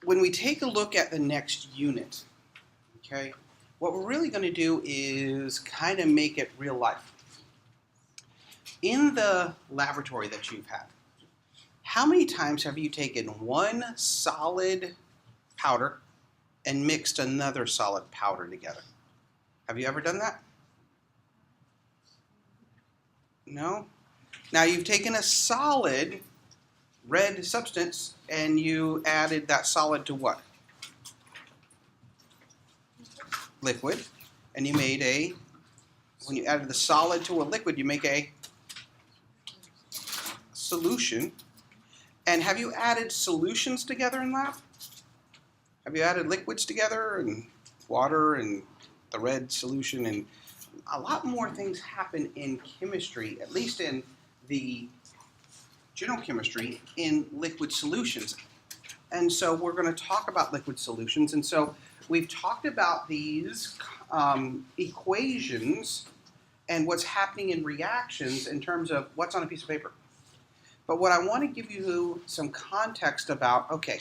when we take a look at the next unit, okay, what we're really going to do is kind of make it real life. In the laboratory that you've had, how many times have you taken one solid powder and mixed another solid powder together? Have you ever done that? No? Now you've taken a solid red substance and you added that solid to what? Liquid. And you made a, when you added the solid to a liquid, you make a solution. And have you added solutions together in lab? Have you added liquids together and water and the red solution? And a lot more things happen in chemistry, at least in the general chemistry, in liquid solutions. And so we're going to talk about liquid solutions. And so we've talked about these equations and what's happening in reactions in terms of what's on a piece of paper. But what I want to give you some context about, okay,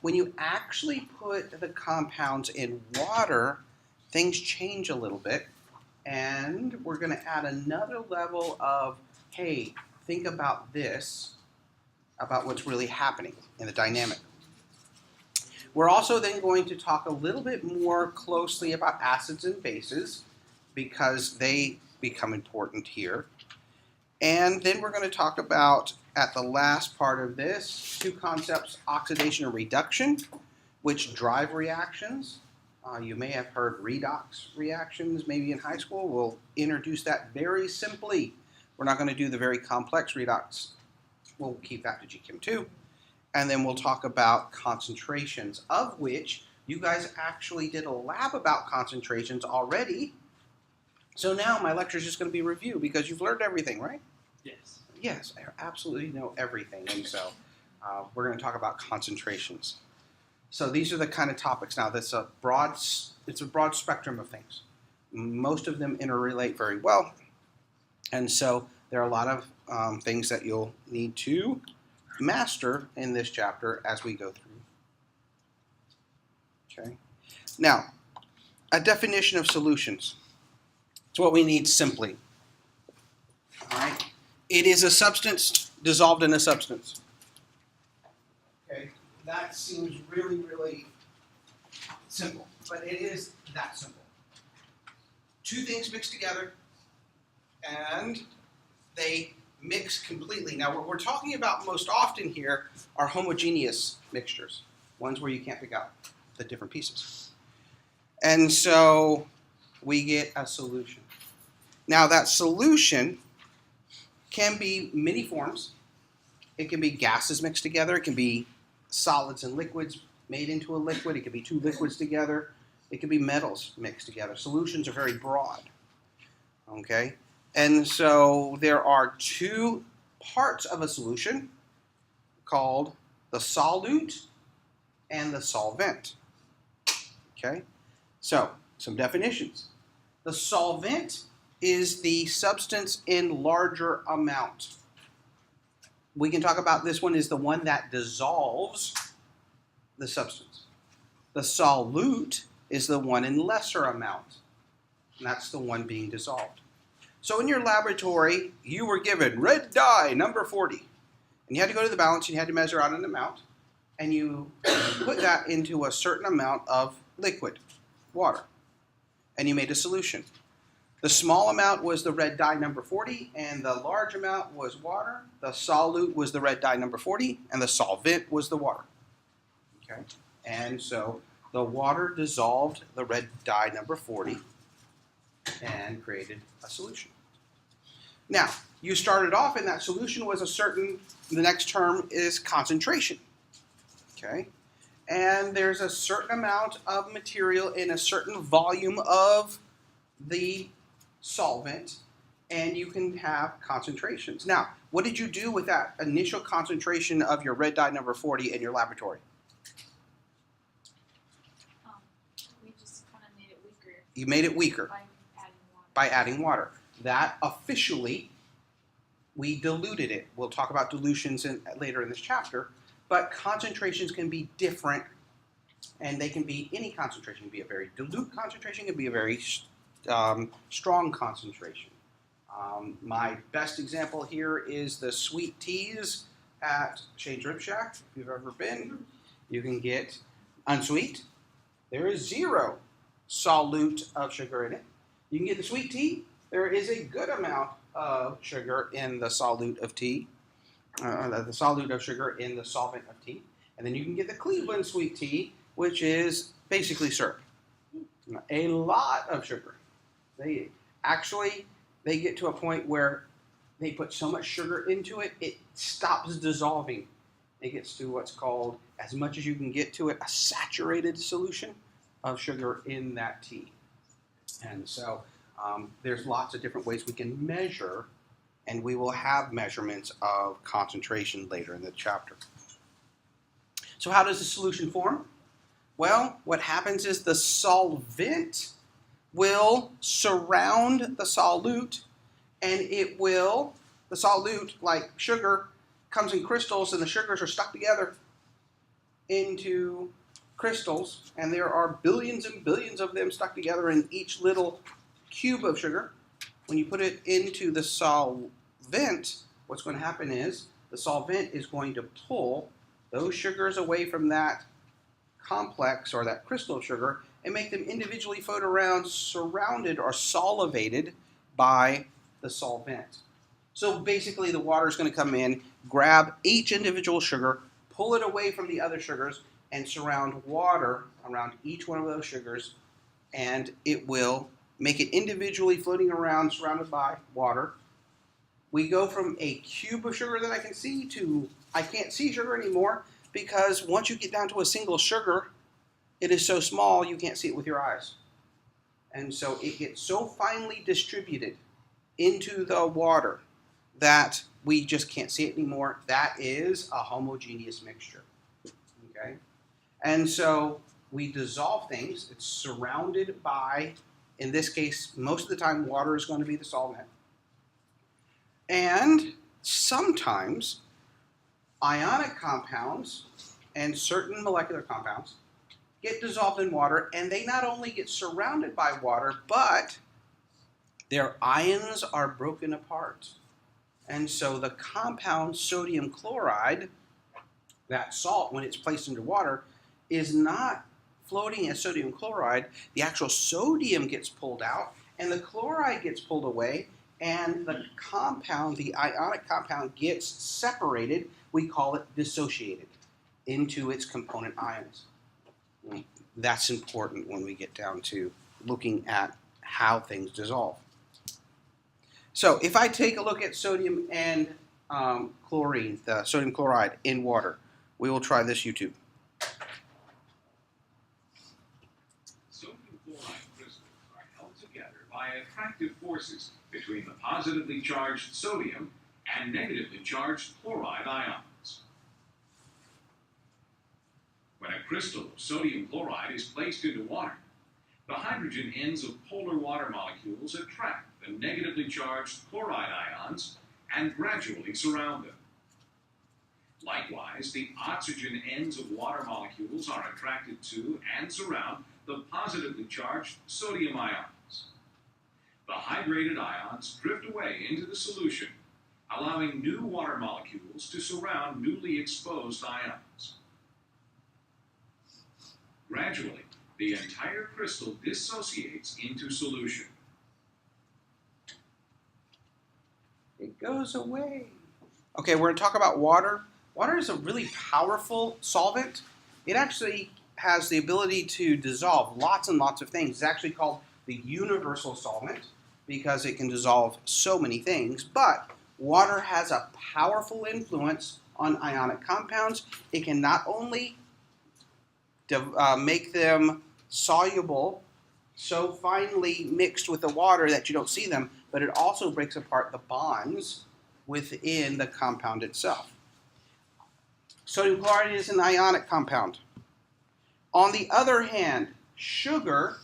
when you actually put the compounds in water, things change a little bit. And we're going to add another level of, hey, think about this, about what's really happening in the dynamic. We're also then going to talk a little bit more closely about acids and bases because they become important here. And then we're going to talk about, at the last part of this, two concepts, oxidation and reduction, which drive reactions. You may have heard redox reactions maybe in high school. We'll introduce that very simply. We're not going to do the very complex redox. We'll keep that to GChem2. And then we'll talk about concentrations, of which you guys actually did a lab about concentrations already. So now my lecture is just going to be review because you've learned everything, right? Yes. Yes, I absolutely know everything. And so we're going to talk about concentrations. So these are the kind of topics. Now, it's a broad spectrum of things. Most of them interrelate very well. And so there are a lot of things that you'll need to master in this chapter as we go through. Okay. Now, a definition of solutions. It's what we need simply. All right. It is a substance dissolved in a substance. Okay. That seems really, really simple, but it is that simple. Two things mixed together, and they mix completely. Now, what we're talking about most often here are homogeneous mixtures, ones where you can't pick out the different pieces. And so we get a solution. Now, that solution can be many forms. It can be gases mixed together. It can be solids and liquids made into a liquid. It could be two liquids together. It could be metals mixed together. Solutions are very broad. Okay? And so there are two parts of a solution called the solute and the solvent. Okay? So, some definitions. The solvent is the substance in larger amount. We can talk about this one is the one that dissolves the substance. The solute is the one in lesser amount, and that's the one being dissolved. So in your laboratory, you were given red dye number 40, and you had to go to the balance, and you had to measure out an amount, and you put that into a certain amount of liquid, water, and you made a solution. The small amount was the red dye number 40, and the large amount was water. The solute was the red dye number 40, and the solvent was the water. Okay? And so the water dissolved the red dye number 40 and created a solution. Now, you started off, and that solution was a certain, the next term is concentration. Okay? And there's a certain amount of material in a certain volume of the solvent, and you can have concentrations. Now, what did you do with that initial concentration of your red dye number 40 in your laboratory? We just kind of made it weaker. You made it weaker By adding water. by adding water. That officially, we diluted it. We'll talk about dilutions later in this chapter, but concentrations can be different And they can be any concentration. It can be a very dilute concentration. It can be a very strong concentration. My best example here is the sweet teas at Shane's Rib Shack. If you've ever been, you can get unsweet. There is 0 solute of sugar in it. You can get the sweet tea. There is a good amount of sugar in the solute of tea, the solute of sugar in the solvent of tea. And then you can get the Cleveland sweet tea, which is basically syrup. A lot of sugar. They get to a point where they put so much sugar into it, it stops dissolving. It gets to what's called, as much as you can get to it, a saturated solution of sugar in that tea. And so there's lots of different ways we can measure, and we will have measurements of concentration later in the chapter. So how does the solution form? Well, what happens is the solvent will surround the solute, and the solute, like sugar, comes in crystals, and the sugars are stuck together into crystals, and there are billions and billions of them stuck together in each little cube of sugar. When you put it into the solvent, what's going to happen is the solvent is going to pull those sugars away from that complex or that crystal of sugar and make them individually float around, surrounded or salivated by the solvent. So basically the water is going to come in, grab each individual sugar, pull it away from the other sugars, and surround water around each one of those sugars, and it will make it individually floating around, surrounded by water. We go from a cube of sugar that I can see to I can't see sugar anymore, because once you get down to a single sugar, it is so small you can't see it with your eyes. And so it gets so finely distributed into the water that we just can't see it anymore. That is a homogeneous mixture. Okay? And so we dissolve things. It's surrounded by, in this case, most of the time, water is going to be the solvent. And sometimes ionic compounds and certain molecular compounds get dissolved in water, and they not only get surrounded by water, but their ions are broken apart. And so the compound sodium chloride, that salt, when it's placed into water, is not floating as sodium chloride. The actual sodium gets pulled out, and the chloride gets pulled away, and the compound, the ionic compound, gets separated. We call it dissociated into its component ions. That's important when we get down to looking at how things dissolve. So if I take a look at sodium and chlorine, the sodium chloride in water, we will try this YouTube. Sodium chloride crystals are held together by attractive forces between the positively charged sodium and negatively charged chloride ions. When a crystal of sodium chloride is placed into water, the hydrogen ends of polar water molecules attract the negatively charged chloride ions and gradually surround them. Likewise, the oxygen ends of water molecules are attracted to and surround the positively charged sodium ions. The hydrated ions drift away into the solution, allowing new water molecules to surround newly exposed ions. Gradually, the entire crystal dissociates into solution. It goes away. Okay, we're going to talk about water. Water is a really powerful solvent. It actually has the ability to dissolve lots and lots of things. It's actually called the universal solvent because it can dissolve so many things. But water has a powerful influence on ionic compounds. It can not only make them soluble, so finely mixed with the water that you don't see them, but it also breaks apart the bonds within the compound itself. Sodium chloride is an ionic compound. On the other hand, sugar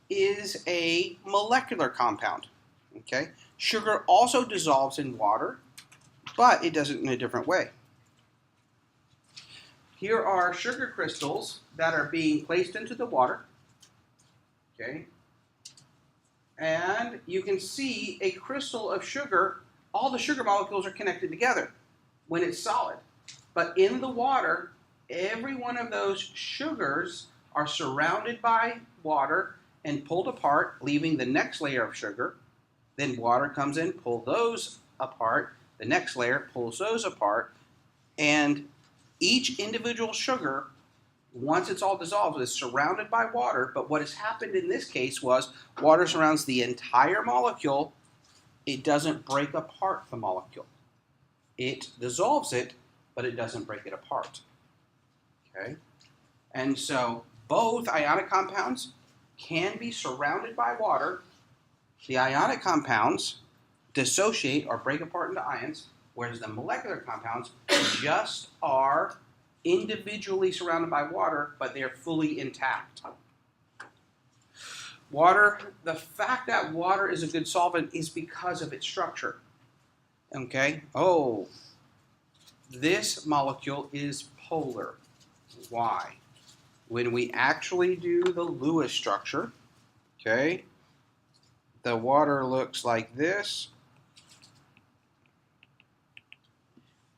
is a molecular compound. Okay? Sugar also dissolves in water, but it does it in a different way. here are sugar crystals that are being placed into the water. Okay. And you can see a crystal of sugar, all the sugar molecules are connected together when it's solid. But in the water, every one of those sugars are surrounded by water and pulled apart, leaving the next layer of sugar. Then water comes in, pull those apart. The next layer pulls those apart. And each individual sugar, once it's all dissolved, is surrounded by water. But what has happened in this case was water surrounds the entire molecule. It doesn't break apart the molecule. It dissolves it, but it doesn't break it apart. Okay? And so both ionic compounds can be surrounded by water. The ionic compounds dissociate or break apart into ions, whereas the molecular compounds just are individually surrounded by water, but they're fully intact. Water, the fact that water is a good solvent is because of its structure. Okay? Oh, this molecule is polar. Why? When we actually do the Lewis structure, okay, the water looks like this.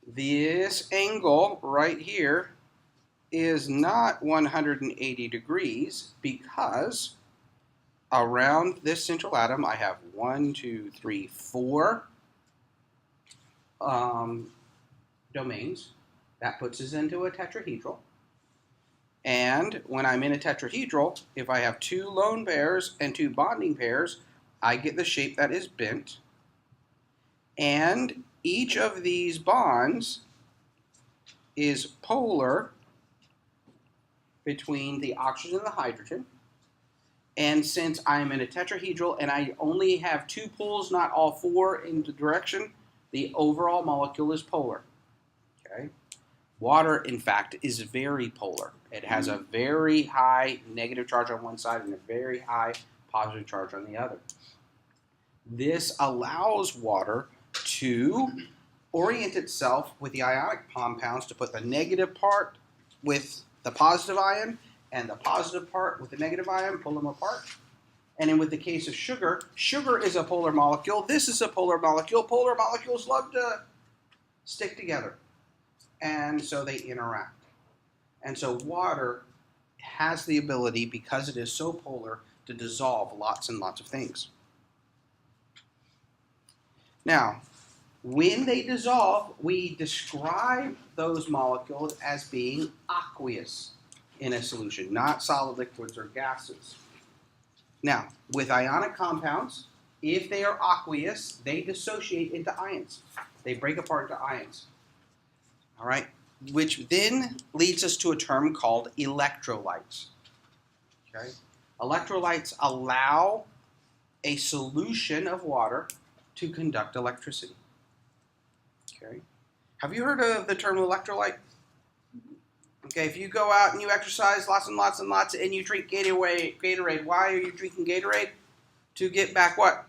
This angle right here is not 180 degrees because around this central atom I have 4 domains. That puts us into a tetrahedral. And when I'm in a tetrahedral, if I have 2 lone pairs and 2 bonding pairs, I get the shape that is bent. And each of these bonds is polar between the oxygen and the hydrogen. And since I'm in a tetrahedral and I only have 2 poles, not all 4 in the direction, the overall molecule is polar. Okay? Water, in fact, is very polar. It has a very high negative charge on one side and a very high positive charge on the other. This allows water to orient itself with the ionic compounds to put the negative part with the positive ion and the positive part with the negative ion, pull them apart. And then with the case of sugar, sugar is a polar molecule. This is a polar molecule. Polar molecules love to stick together. And so they interact. And so water has the ability, because it is so polar, to dissolve lots and lots of things. Now, when they dissolve, we describe those molecules as being aqueous in a solution, not solid liquids or gases. Now, with ionic compounds, if they are aqueous, they dissociate into ions. They break apart into ions. All right, which then leads us to a term called electrolytes. Okay, electrolytes allow a solution of water to conduct electricity. Okay, have you heard of the term electrolyte? Okay, if you go out and you exercise lots and lots and lots and you drink Gatorade, why are you drinking Gatorade? To get back what?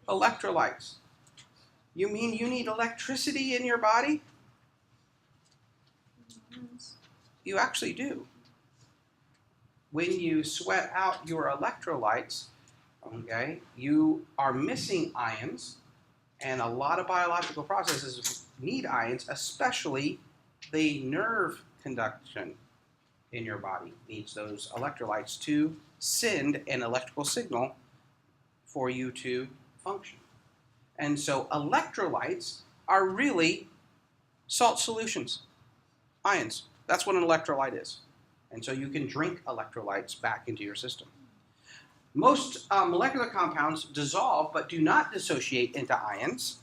Electrolytes. You mean you need electricity in your body? You actually do. When you sweat out your electrolytes, okay, you are missing ions, and a lot of biological processes need ions, especially the nerve conduction in your body needs those electrolytes to send an electrical signal for you to function. And so electrolytes are really salt solutions, ions. That's what an electrolyte is. And so you can drink electrolytes back into your system. Most molecular compounds dissolve but do not dissociate into ions.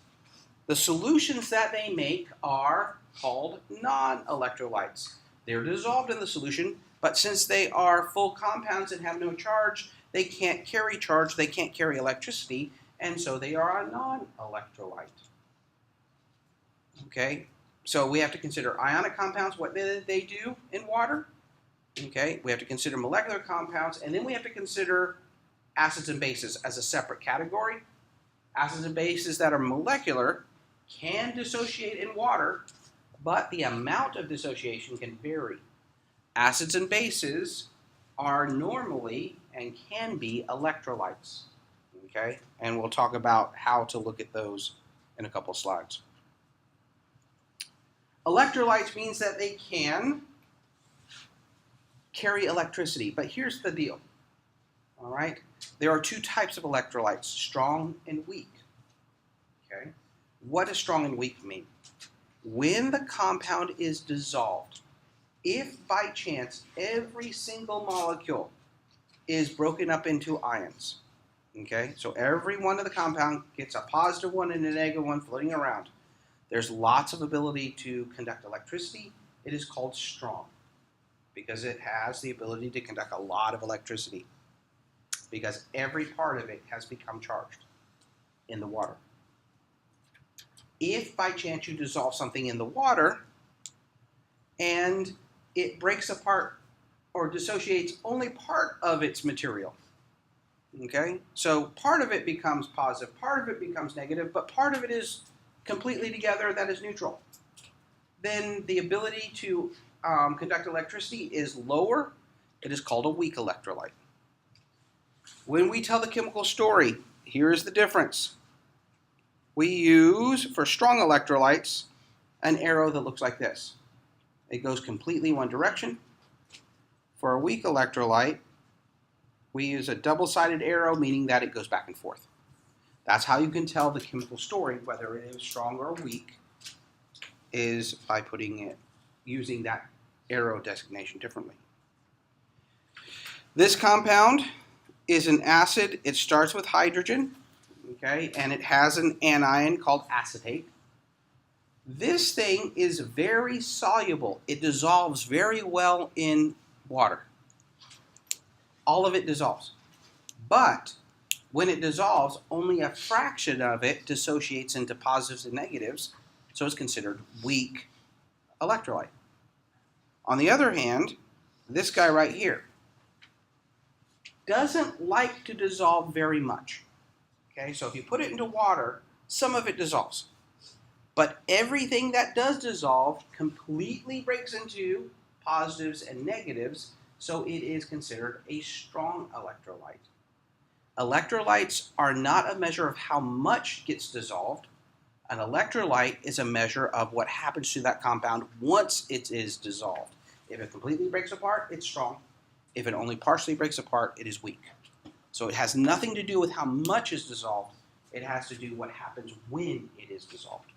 The solutions that they make are called non-electrolytes. They're dissolved in the solution, but since they are full compounds and have no charge, they can't carry charge, they can't carry electricity, and so they are a non-electrolyte. Okay? So we have to consider ionic compounds, what they do in water. Okay, we have to consider molecular compounds, and then we have to consider acids and bases as a separate category. Acids and bases that are molecular can dissociate in water, but the amount of dissociation can vary. Acids and bases are normally and can be electrolytes. Okay, and we'll talk about how to look at those in a couple slides. Electrolytes means that they can carry electricity, but here's the deal. All right, there are two types of electrolytes, strong and weak. Okay, what does strong and weak mean? When the compound is dissolved, if by chance every single molecule is broken up into ions, okay, so every one of the compound gets a positive one and a negative one floating around, there's lots of ability to conduct electricity. It is called strong because it has the ability to conduct a lot of electricity because every part of it has become charged in the water. If by chance you dissolve something in the water and it breaks apart or dissociates only part of its material, okay, so part of it becomes positive, part of it becomes negative, but part of it is completely together, that is neutral, then the ability to conduct electricity is lower. It is called a weak electrolyte. When we tell the chemical story, here is the difference. We use, for strong electrolytes, an arrow that looks like this. It goes completely one direction. For a weak electrolyte, we use a double-sided arrow, meaning that it goes back and forth. That's how you can tell the chemical story, whether it is strong or weak, is by using that arrow designation differently. This compound is an acid. It starts with hydrogen, okay, and it has an anion called acetate. This thing is very soluble. It dissolves very well in water. All of it dissolves. But when it dissolves, only a fraction of it dissociates into positives and negatives, so it's considered weak electrolyte. On the other hand, this guy right here doesn't like to dissolve very much. Okay, so if you put it into water, some of it dissolves. But everything that does dissolve completely breaks into positives and negatives, so it is considered a strong electrolyte. Electrolytes are not a measure of how much gets dissolved. An electrolyte is a measure of what happens to that compound once it is dissolved. If it completely breaks apart, it's strong. If it only partially breaks apart, it is weak. So it has nothing to do with how much is dissolved. It has to do what happens when it is dissolved.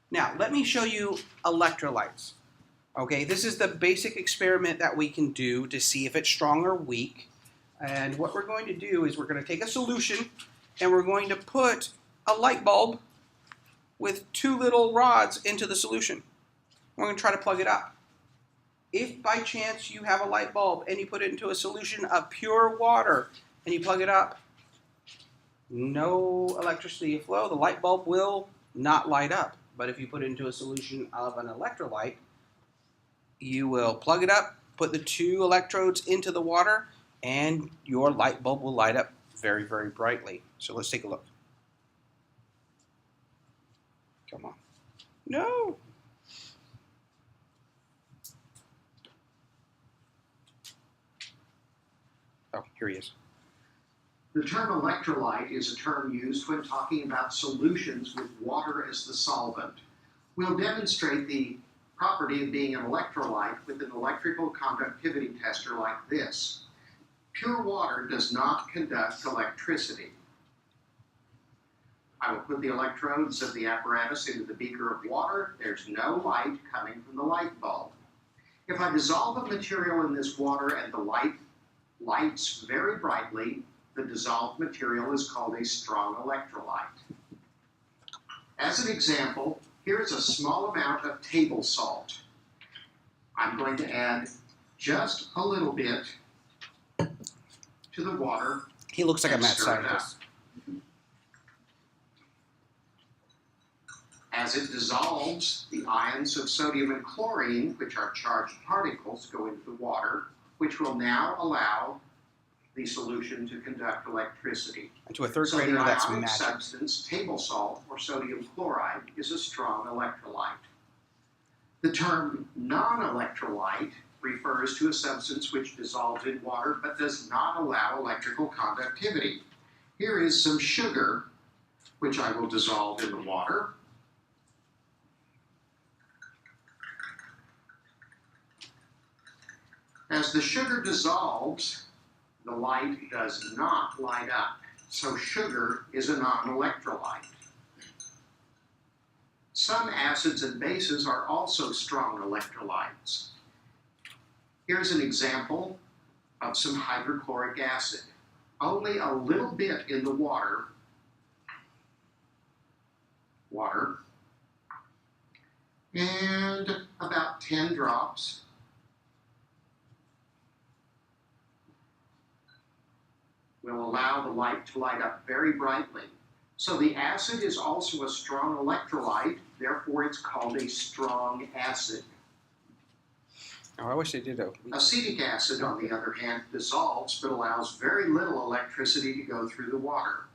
Now, let me show you electrolytes. Okay, this is the basic experiment that we can do to see if it's strong or weak. And what we're going to do is we're going to take a solution and we're going to put a light bulb with two little rods into the solution. We're going to try to plug it up. If by chance you have a light bulb and you put it into a solution of pure water and you plug it up, no electricity will flow. The light bulb will not light up. But if you put it into a solution of an electrolyte, you will plug it up, put the two electrodes into the water, and your light bulb will light up very, very brightly. So let's take a look. Come on. No. Oh, here he is. The term electrolyte is a term used when talking about solutions with water as the solvent. We'll demonstrate the property of being an electrolyte with an electrical conductivity tester like this. Pure water does not conduct electricity. I will put the electrodes of the apparatus into the beaker of water. There's no light coming from the light bulb. If I dissolve a material in this water and the light lights very brightly, the dissolved material is called a strong electrolyte. As an example, here is a small amount of table salt. I'm going to add just a little bit to the water. He looks like a and mad stir it up. scientist. As it dissolves, the ions of sodium and chlorine, which are charged particles, go into the water, which will now allow the solution to conduct electricity. And to a third So grader, the that's ionic magic. substance, table salt or sodium chloride, is a strong electrolyte. The term non-electrolyte refers to a substance which dissolves in water but does not allow electrical conductivity. Here is some sugar, which I will dissolve in the water. As the sugar dissolves, the light does not light up. So sugar is a non-electrolyte. Some acids and bases are also strong electrolytes. Here's an example of some hydrochloric acid. Only a little bit in the water, and about 10 drops. Will allow the light to light up very brightly. So the acid is also a strong electrolyte, therefore it's called a strong acid. Oh, I wish they did a. Acetic acid, on the other hand, dissolves but allows very little electricity to go through the water.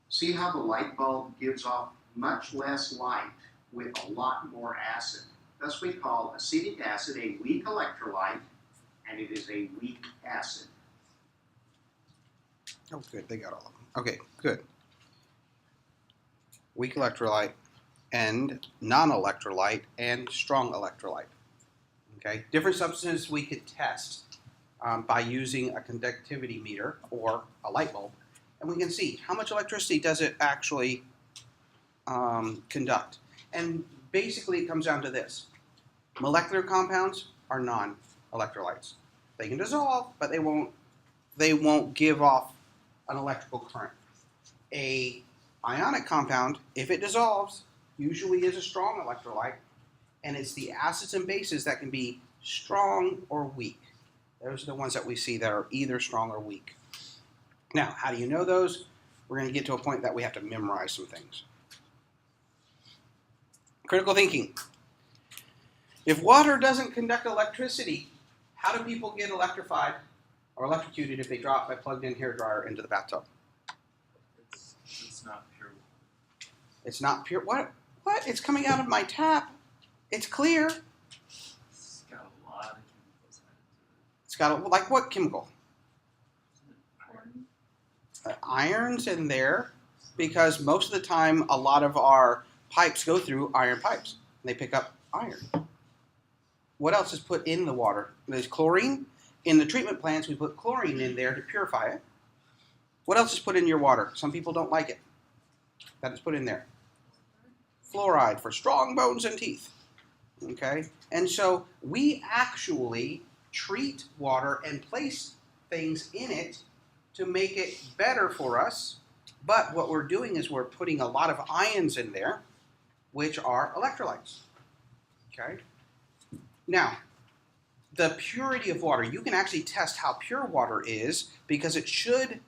See how the light bulb gives off much less light with a lot more acid. Thus we call acetic acid a weak electrolyte, and it is a weak acid. Oh, good. They got all of them. Okay, good. Weak electrolyte and non-electrolyte and strong electrolyte. Okay, different substances we could test by using a conductivity meter or a light bulb, and we can see how much electricity does it actually conduct. And basically, it comes down to this: molecular compounds are non-electrolytes. They can dissolve, but they won't give off an electrical current. A ionic compound, if it dissolves, usually is a strong electrolyte, and it's the acids and bases that can be strong or weak. Those are the ones that we see that are either strong or weak. Now, how do you know those? We're going to get to a point that we have to memorize some things. Critical thinking. If water doesn't conduct electricity, how do people get electrified or electrocuted if they drop a plugged-in hairdryer into the bathtub? It's not pure water. It's not pure. What? What? It's coming out of my tap. It's clear. It's got a lot of chemicals added It's got like what chemical? to it. Iron's in there because most of the time a lot of our pipes go through iron pipes. They pick up iron. What else is put in the water? There's chlorine. In the treatment plants, we put chlorine in there to purify it. What else is put in your water? Some people don't like it. That is put in there. Fluoride for strong bones and teeth. Okay? And so we actually treat water and place things in it to make it better for us. But what we're doing is we're putting a lot of ions in there, which are electrolytes. Okay? Now, the purity of water, you can actually test how pure water is because it should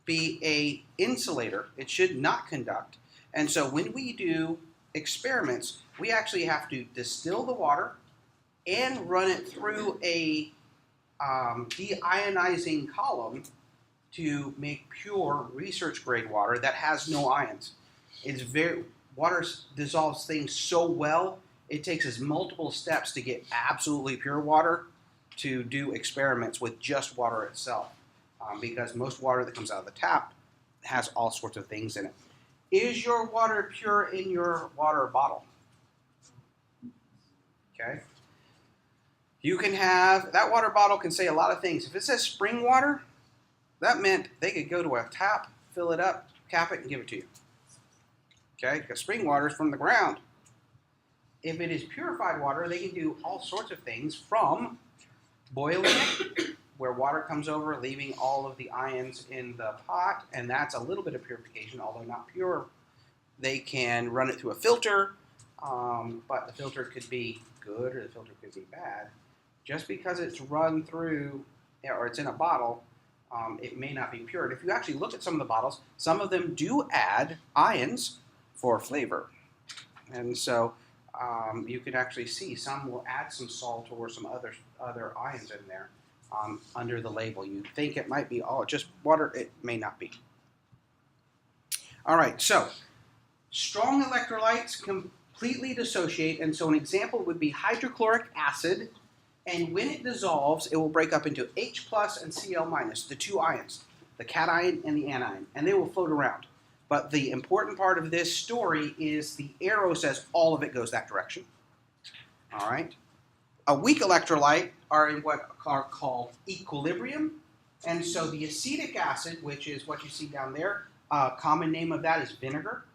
be an insulator. It should not conduct. And so when we do experiments, we actually have to distill the water and run it through a deionizing column to make pure research grade water that has no ions. Water dissolves things so well, it takes us multiple steps to get absolutely pure water to do experiments with just water itself. Because most water that comes out of the tap has all sorts of things in it. Is your water pure in your water bottle? Okay. You can have, that water bottle can say a lot of things. If it says spring water, that meant they could go to a tap, fill it up, cap it, and give it to you. Okay, because spring water is from the ground. If it is purified water, they can do all sorts of things from boiling it, where water comes over, leaving all of the ions in the pot, and that's a little bit of purification, although not pure. They can run it through a filter, but the filter could be good or the filter could be bad. Just because it's run through or it's in a bottle, it may not be pure. And if you actually look at some of the bottles, some of them do add ions for flavor. And so you can actually see some will add some salt or some other ions in there under the label. You think it might be all just water, it may not be. All right, so strong electrolytes completely dissociate, and so an example would be hydrochloric acid, and when it dissolves, it will break up into H plus and Cl minus, the two ions, the cation and the anion, and they will float around. But the important part of this story is the arrow says all of it goes that direction. All right. A weak electrolyte are in what are called equilibrium, and so the acetic acid, which is what you see down there, common name of that is vinegar,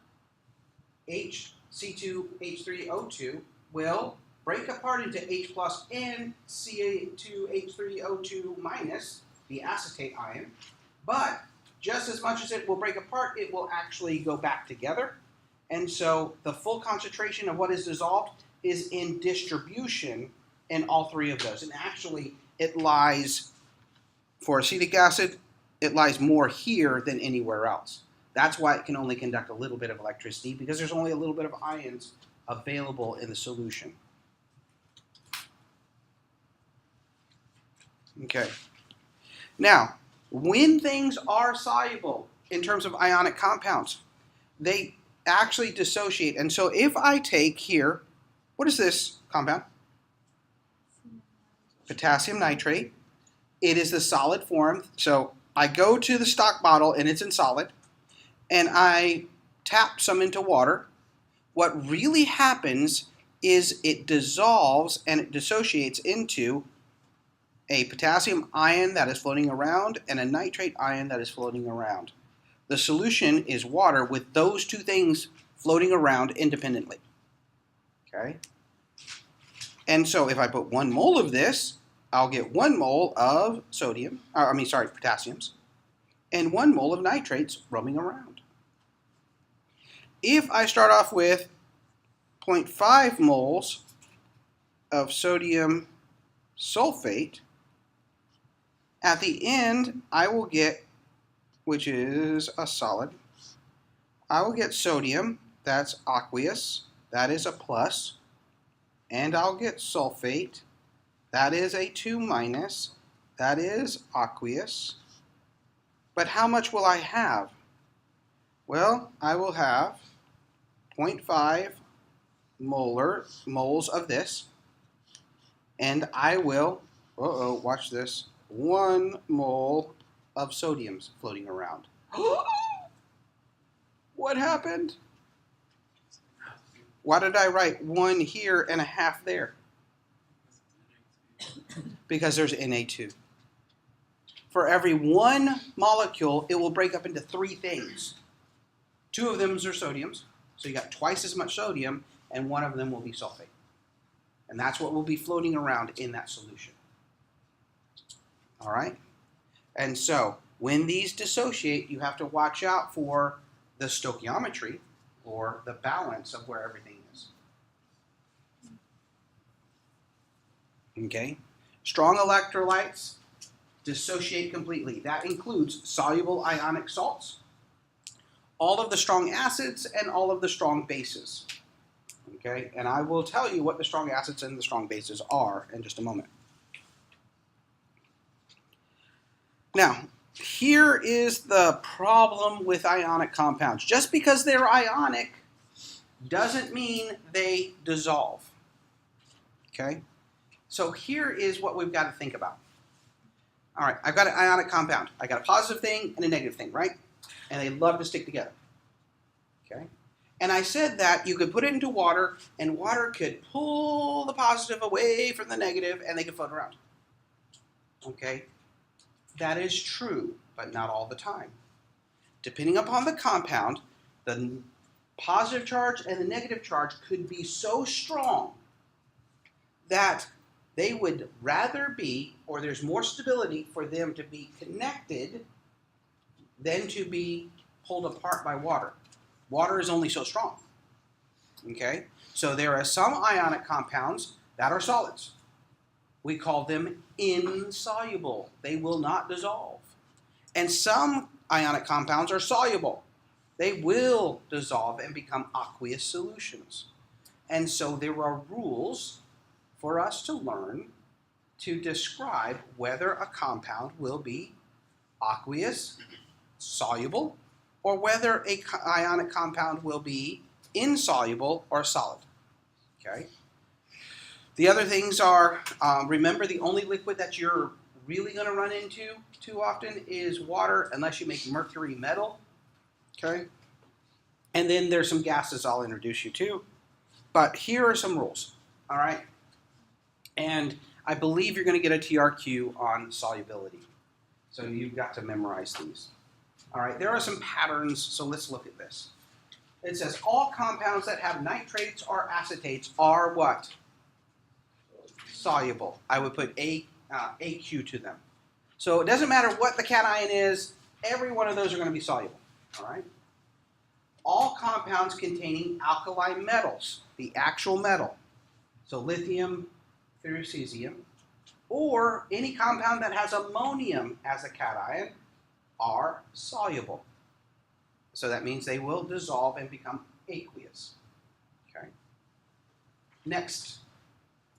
HC2H3O2 will break apart into H plus and Ca2H3O2 minus, the acetate ion, but just as much as it will break apart, it will actually go back together. And so the full concentration of what is dissolved is in distribution in all three of those. And actually, it lies, for acetic acid, it lies more here than anywhere else. That's why it can only conduct a little bit of electricity, because there's only a little bit of ions available in the solution. Okay. Now, when things are soluble in terms of ionic compounds, they actually dissociate. And so if I take here, what is this compound? Potassium nitrate. It is the solid form. So I go to the stock bottle and it's in solid, and I tap some into water. What really happens is it dissolves and it dissociates into a potassium ion that is floating around and a nitrate ion that is floating around. The solution is water with those two things floating around independently. Okay? And so if I put 1 mole of this, I'll get 1 mole of potassiums, and 1 mole of nitrates roaming around. If I start off with 0.5 moles of sodium sulfate, at the end, I will get, which is a solid, I will get sodium, that's aqueous, that is a plus, and I'll get sulfate, that is a 2 minus, that is aqueous. But how much will I have? Well, I will have 0.5 moles of this, and I will, watch this, 1 mole of sodiums floating around. What happened? Why did I write 1 here and a half there? Because there's Na2. For every 1 molecule, it will break up into 3 things. 2 of them are sodiums, so you got twice as much sodium, and 1 of them will be sulfate. And that's what will be floating around in that solution. All right? And so, when these dissociate, you have to watch out for the stoichiometry, or the balance of where everything is. Okay? Strong electrolytes dissociate completely. That includes soluble ionic salts, all of the strong acids, and all of the strong bases. Okay? And I will tell you what the strong acids and the strong bases are in just a moment. Now, here is the problem with ionic compounds. Just because they're ionic doesn't mean they dissolve. Okay? So here is what we've got to think about. All right, I've got an ionic compound. I got a positive thing and a negative thing, right? And they love to stick together. Okay? And I said that you could put it into water, and water could pull the positive away from the negative, and they could float around. Okay? That is true, but not all the time. Depending upon the compound, the positive charge and the negative charge could be so strong that they would rather be, or there's more stability for them to be connected than to be pulled apart by water. Water is only so strong. Okay? So there are some ionic compounds that are solids. We call them insoluble. They will not dissolve. And some ionic compounds are soluble. They will dissolve and become aqueous solutions. And so there are rules for us to learn to describe whether a compound will be aqueous, soluble, or whether a ionic compound will be insoluble or solid. Okay. The other things are, remember, the only liquid that you're really going to run into too often is water, unless you make mercury metal. Okay. And then there's some gases I'll introduce you to. But here are some rules. All right. And I believe you're going to get a TRQ on solubility. So you've got to memorize these. All right. There are some patterns, so let's look at this. It says all compounds that have nitrates or acetates are what? Soluble. I would put AQ to them. So it doesn't matter what the cation is, every one of those are going to be soluble. All right. All compounds containing alkali metals, the actual metal, so lithium, cesium, or any compound that has ammonium as a cation are soluble. So that means they will dissolve and become aqueous. Okay. Next,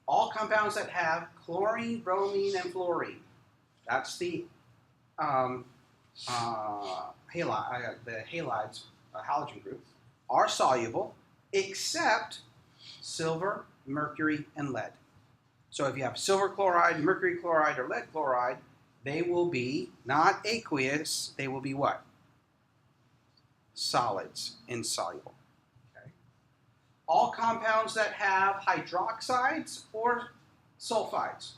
all compounds that have chlorine, bromine, and fluorine. That's the halides, halogen group, are soluble except silver, mercury, and lead. So if you have silver chloride, mercury chloride, or lead chloride, they will be not aqueous, they will be what? Solids, insoluble. Okay. All compounds that have hydroxides or sulfides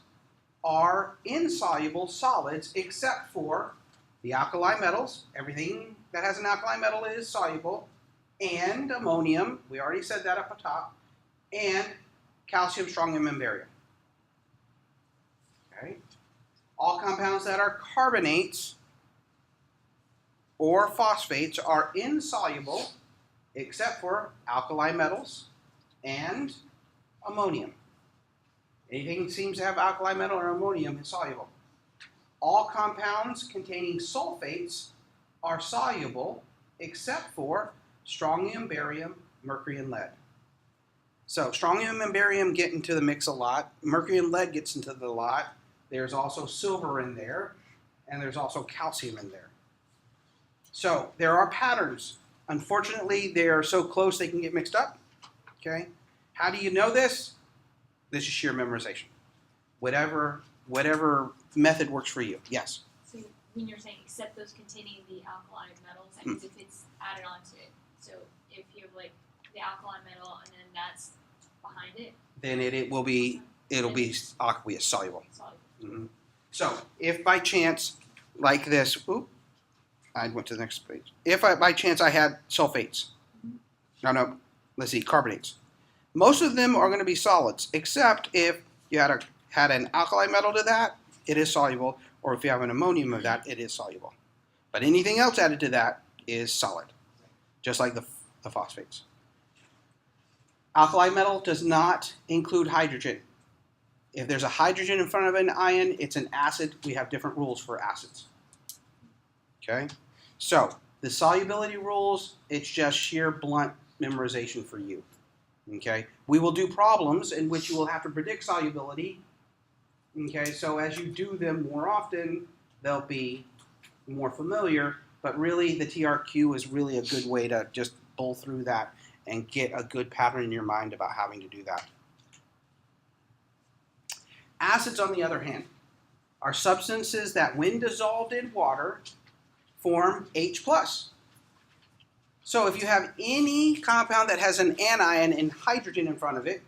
are insoluble solids except for the alkali metals. Everything that has an alkali metal is soluble, and ammonium, we already said that up top, and calcium, strontium, and barium. Okay. All compounds that are carbonates or phosphates are insoluble except for alkali metals and ammonium. Anything that seems to have alkali metal or ammonium is soluble. All compounds containing sulfates are soluble except for strontium, barium, mercury, and lead. So strontium and barium get into the mix a lot. Mercury and lead gets into the lot. There's also silver in there, and there's also calcium in there. So there are patterns. Unfortunately, they are so close they can get mixed up. Okay. How do you know this? This is sheer memorization. Whatever method works for you. Yes. So when you're saying except those containing the alkali metals, that means if it's added onto it. So if you have like the alkali metal and then that's behind it, Then it'll be aqueous, soluble. soluble. Mm-hmm. So if by chance, like this, I went to the next page. If by chance I had sulfates, let's see, carbonates. Most of them are going to be solids, except if you had an alkali metal to that, it is soluble, or if you have an ammonium of that, it is soluble. But anything else added to that is solid, just like the phosphates. Alkali metal does not include hydrogen. If there's a hydrogen in front of an ion, it's an acid. We have different rules for acids. Okay? So, the solubility rules, it's just sheer blunt memorization for you. Okay? We will do problems in which you will have to predict solubility. Okay? So, as you do them more often, they'll be more familiar. But really, the TRQ is really a good way to just bowl through that and get a good pattern in your mind about having to do that. Acids, on the other hand, are substances that, when dissolved in water, form H+. So if you have any compound that has an anion and hydrogen in front of it,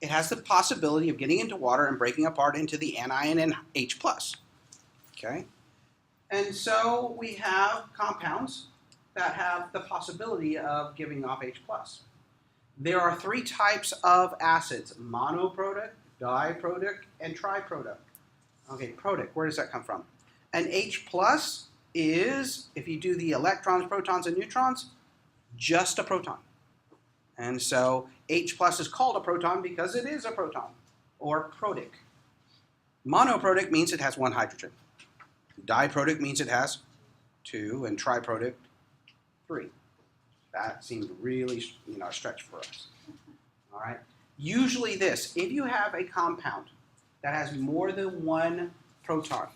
it has the possibility of getting into water and breaking apart into the anion and H+. Okay? And so we have compounds that have the possibility of giving off H+. There are three types of acids: monoprotic, diprotic, and triprotic. Okay, protic, where does that come from? An H+ is, if you do the electrons, protons, and neutrons, just a proton. And so H+ is called a proton because it is a proton, or protic. Monoprotic means it has one hydrogen. Diprotic means it has two, and triprotic, 3. That seemed really, a stretch for us. All right. Usually this, if you have a compound that has more than one proton.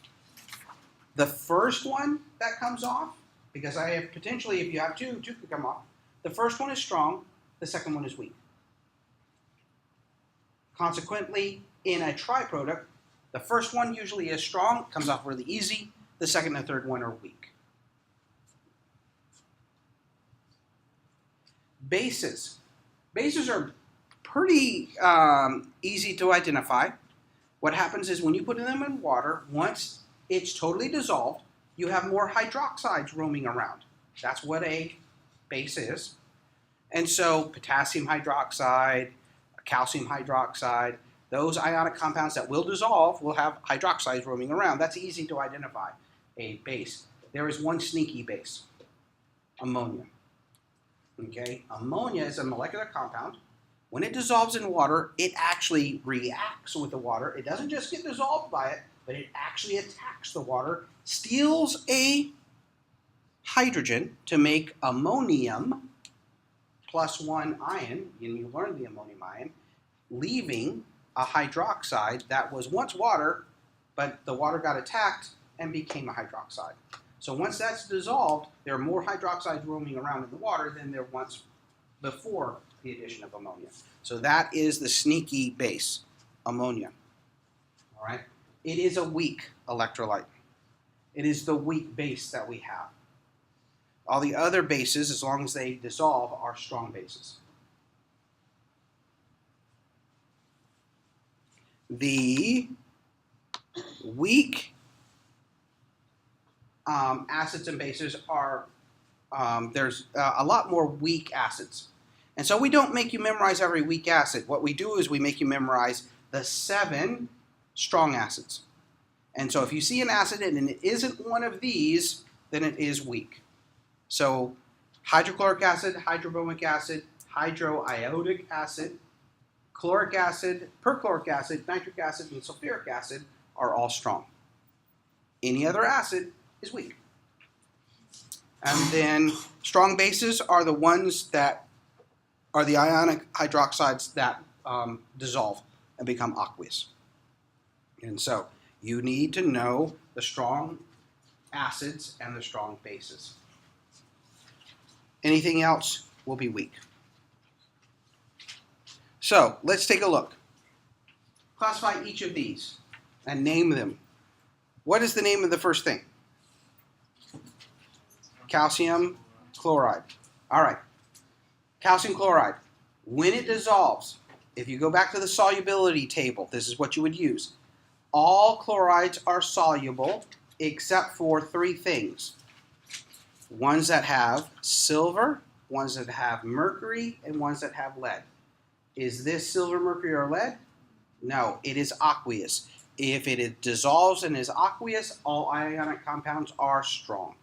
The first one that comes off, because I have potentially, if you have two could come off. The first one is strong, the second one is weak. Consequently, in a triproduct, the first one usually is strong, comes off really easy. The second and third one are weak. Bases. Bases are pretty easy to identify. What happens is when you put them in water, once it's totally dissolved, you have more hydroxides roaming around. That's what a base is. And so potassium hydroxide, calcium hydroxide, those ionic compounds that will dissolve will have hydroxides roaming around. That's easy to identify, a base. There is one sneaky base, ammonia. Okay, ammonia is a molecular compound. When it dissolves in water, it actually reacts with the water. It doesn't just get dissolved by it, but it actually attacks the water, steals a hydrogen to make ammonium +1 ion, and you learned the ammonium ion, leaving a hydroxide that was once water, but the water got attacked and became a hydroxide. So once that's dissolved, there are more hydroxides roaming around in the water than there once before the addition of ammonia. So that is the sneaky base, ammonia. All right? It is a weak electrolyte. It is the weak base that we have. All the other bases, as long as they dissolve, are strong bases. The weak acids and bases are, there's a lot more weak acids. And so we don't make you memorize every weak acid. What we do is we make you memorize the 7 strong acids. And so if you see an acid and it isn't one of these, then it is weak. So hydrochloric acid, hydrobromic acid, hydroiodic acid, chloric acid, perchloric acid, nitric acid, and sulfuric acid are all strong. Any other acid is weak. And then strong bases are the ones that are the ionic hydroxides that dissolve and become aqueous. And so you need to know the strong acids and the strong bases. Anything else will be weak. So let's take a look. Classify each of these and name them. What is the name of the first thing? Calcium chloride. All right. Calcium chloride. When it dissolves, if you go back to the solubility table, this is what you would use. All chlorides are soluble except for 3 things. Ones that have silver, ones that have mercury, and ones that have lead. Is this silver, mercury, or lead? No, it is aqueous. If it dissolves and is aqueous, all ionic compounds are strong.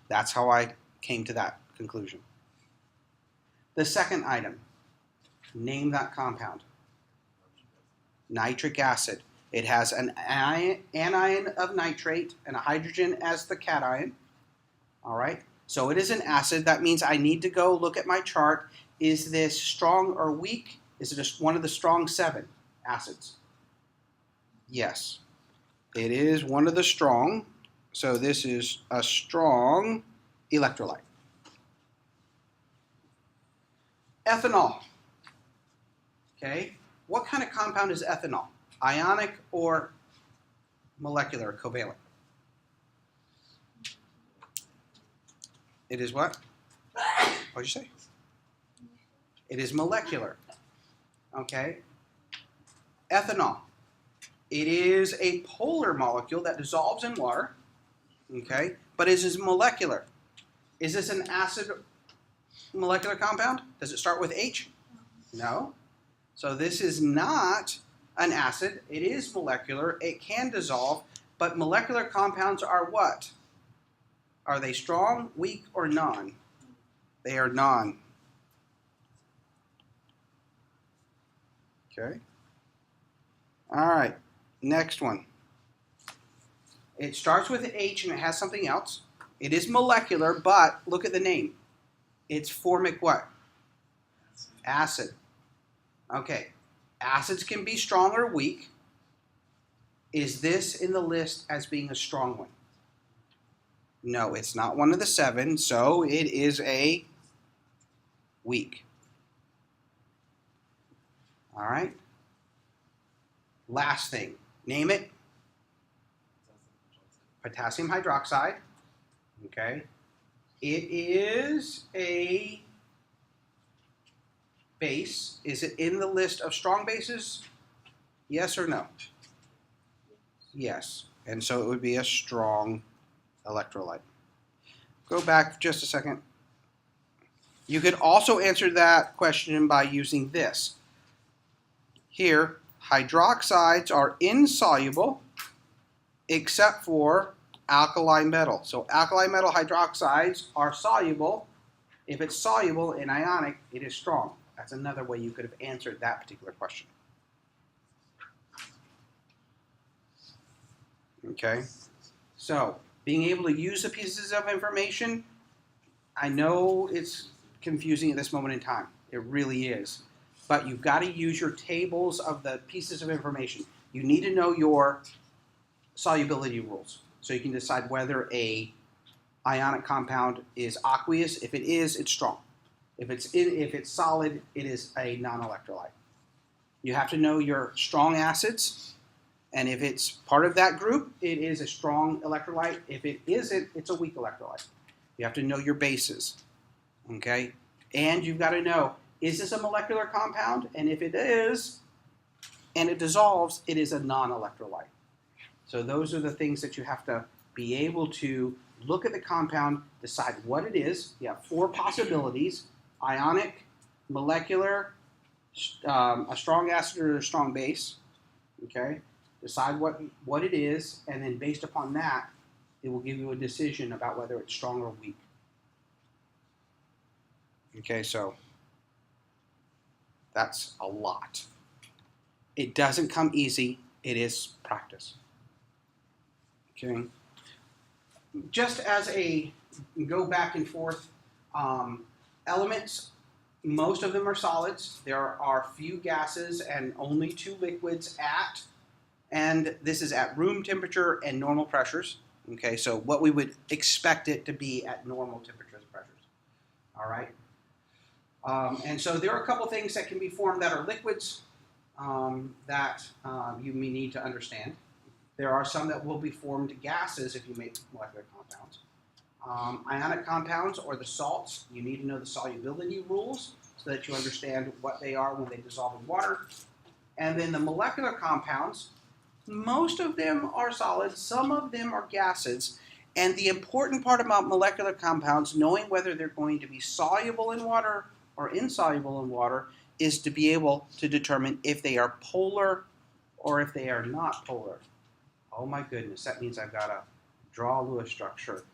That's how I came to that conclusion. The second item, name that compound. Nitric acid. It has an anion of nitrate and a hydrogen as the cation. All right, so it is an acid. That means I need to go look at my chart. Is this strong or weak? Is it one of the strong 7 acids? Yes, it is one of the strong. So this is a strong electrolyte. Ethanol. Okay, what kind of compound is ethanol? Ionic or molecular, covalent? It is what? What'd you say? It is molecular. Okay. Ethanol. It is a polar molecule that dissolves in water. Okay. But it is molecular. Is this an acid molecular compound? Does it start with H? No. So this is not an acid. It is molecular. It can dissolve. But molecular compounds are what? Are they strong, weak, or non? They are non. Okay. All right. Next one. It starts with H and it has something else. It is molecular, but look at the name. It's formic what? Acid. Okay. Acids can be strong or weak. Is this in the list as being a strong one? No, it's not one of the 7, so it is a weak. All right. Last thing, name it. Potassium hydroxide. Okay. It is a base. Is it in the list of strong bases? Yes or no? Yes. And so it would be a strong electrolyte. Go back just a second. You could also answer that question by using this. Here, hydroxides are insoluble except for alkali metal. So alkali metal hydroxides are soluble. If it's soluble in ionic, it is strong. That's another way you could have answered that particular question. Okay, so being able to use the pieces of information, I know it's confusing at this moment in time. It really is. But you've got to use your tables of the pieces of information. You need to know your solubility rules so you can decide whether a ionic compound is aqueous. If it is, it's strong. If it's solid, it is a non-electrolyte. You have to know your strong acids, and if it's part of that group, it is a strong electrolyte. If it isn't, it's a weak electrolyte. You have to know your bases, okay? And you've got to know, is this a molecular compound? And if it is, and it dissolves, it is a non-electrolyte. So those are the things that you have to be able to look at the compound, decide what it is. You have 4 possibilities: ionic, molecular, a strong acid or a strong base. Okay, decide what it is, and then based upon that, it will give you a decision about whether it's strong or weak. Okay, so that's a lot. It doesn't come easy. It is practice. Okay. Just as a go back and forth, elements, most of them are solids. There are few gases and only 2 liquids and this is at room temperature and normal pressures. Okay, so what we would expect it to be at normal temperatures and pressures. All right. And so there are a couple things that can be formed that are liquids that you may need to understand. There are some that will be formed gases if you make molecular compounds. Ionic compounds, or the salts, you need to know the solubility rules so that you understand what they are when they dissolve in water. And then the molecular compounds, most of them are solids, some of them are gases. And the important part about molecular compounds, knowing whether they're going to be soluble in water or insoluble in water, is to be able to determine if they are polar or if they are not polar. Oh my goodness, that means I've got to draw a Lewis structure.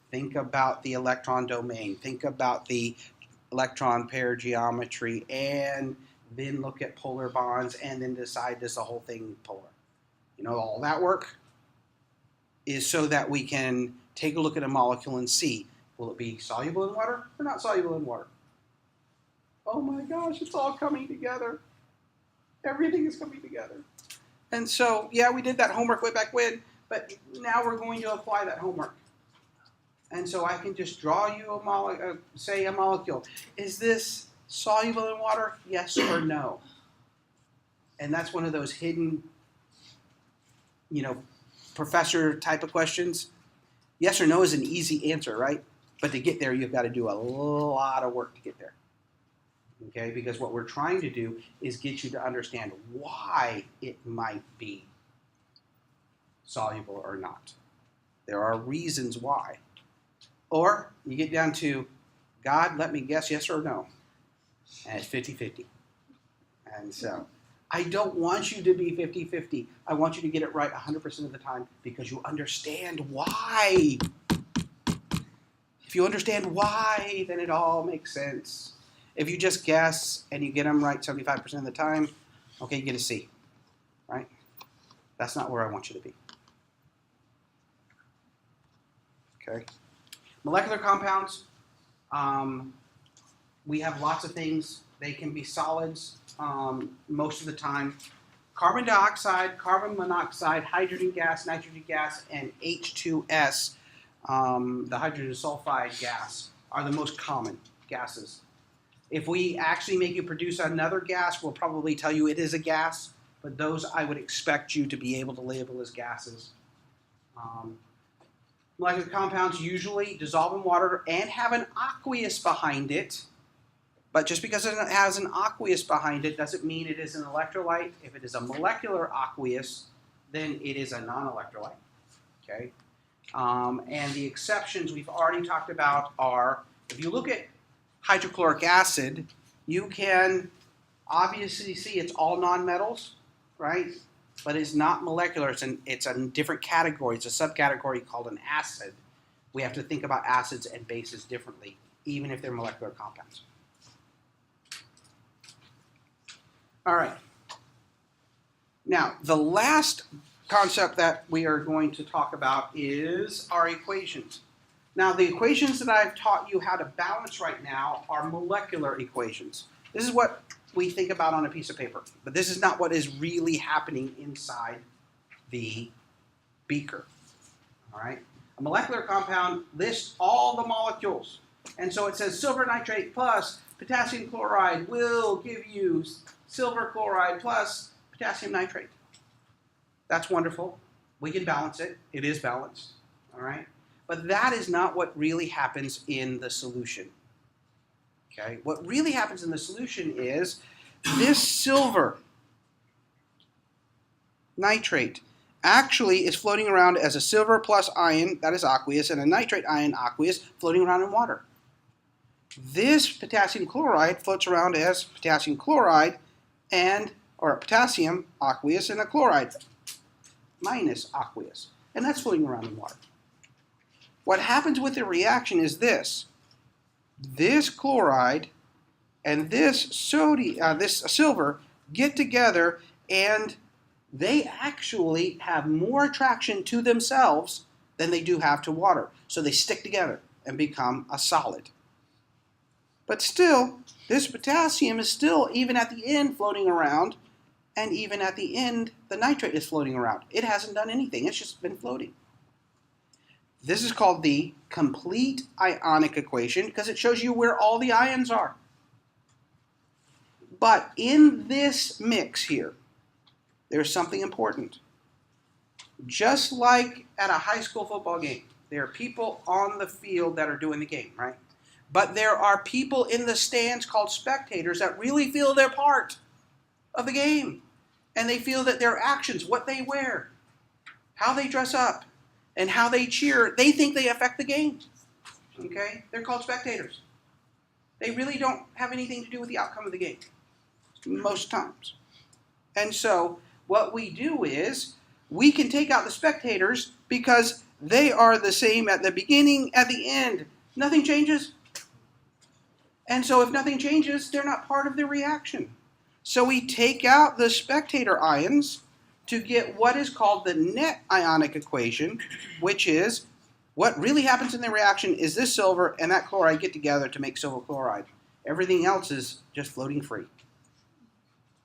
Think about the electron domain. Think about the electron pair geometry, and then look at polar bonds, and then decide, is the whole thing polar? You know, all that work is so that we can take a look at a molecule and see, will it be soluble in water or not soluble in water? Oh my gosh, it's all coming together. Everything is coming together. And so, yeah, we did that homework way back when, but now we're going to apply that homework. And so I can just draw you a molecule. Is this soluble in water? Yes or no? And that's one of those hidden, professor type of questions. Yes or no is an easy answer, right? But to get there, you've got to do a lot of work to get there. Okay, because what we're trying to do is get you to understand why it might be soluble or not. There are reasons why. Or you get down to, God, let me guess yes or no. And it's 50-50. And so I don't want you to be 50-50. I want you to get it right 100% of the time because you understand why. If you understand why, then it all makes sense. If you just guess and you get them right 75% of the time, okay, you get a C, right? That's not where I want you to be. Okay. Molecular compounds, we have lots of things. They can be solids most of the time. carbon dioxide, carbon monoxide, hydrogen gas, nitrogen gas, and H2S, the hydrogen sulfide gas, are the most common gases. If we actually make you produce another gas, we'll probably tell you it is a gas, but those I would expect you to be able to label as gases. Molecular compounds usually dissolve in water and have an aqueous behind it. But just because it has an aqueous behind it doesn't mean it is an electrolyte. If it is a molecular aqueous, then it is a non-electrolyte. Okay? And the exceptions we've already talked about are, if you look at hydrochloric acid, you can obviously see it's all nonmetals, right? But it's not molecular. It's a different category. It's a subcategory called an acid. We have to think about acids and bases differently, even if they're molecular compounds. All right. Now, the last concept that we are going to talk about is our equations. Now, the equations that I've taught you how to balance right now are molecular equations. This is what we think about on a piece of paper, but this is not what is really happening inside the beaker. All right? A molecular compound lists all the molecules. And so it says silver nitrate plus potassium chloride will give you silver chloride plus potassium nitrate. That's wonderful. We can balance it. It is balanced. All right? But that is not what really happens in the solution. Okay? What really happens in the solution is this silver nitrate actually is floating around as a silver plus ion, that is aqueous, and a nitrate ion aqueous floating around in water. This potassium chloride floats around as potassium chloride or potassium aqueous and a chloride minus aqueous. And that's floating around in water. What happens with the reaction is this. This chloride and this silver get together, and they actually have more attraction to themselves than they do have to water. So they stick together and become a solid. But still, this potassium is still, even at the end, floating around, and even at the end, the nitrate is floating around. It hasn't done anything. It's just been floating. This is called the complete ionic equation because it shows you where all the ions are. But in this mix here, there's something important. Just like at a high school football game, there are people on the field that are doing the game, right? But there are people in the stands called spectators that really feel they're part of the game. And they feel that their actions, what they wear, how they dress up, and how they cheer, they think they affect the game. Okay? They're called spectators. They really don't have anything to do with the outcome of the game, most times. And so what we do is we can take out the spectators because they are the same at the beginning, at the end. Nothing changes. And so if nothing changes, they're not part of the reaction. So we take out the spectator ions to get what is called the net ionic equation, which is what really happens in the reaction is this silver and that chloride get together to make silver chloride. Everything else is just floating free.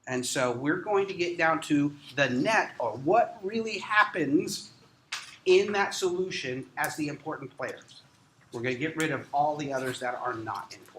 And so we're going to get down to the net, or what really happens in that solution as the important players. We're going to get rid of all the others that are not important.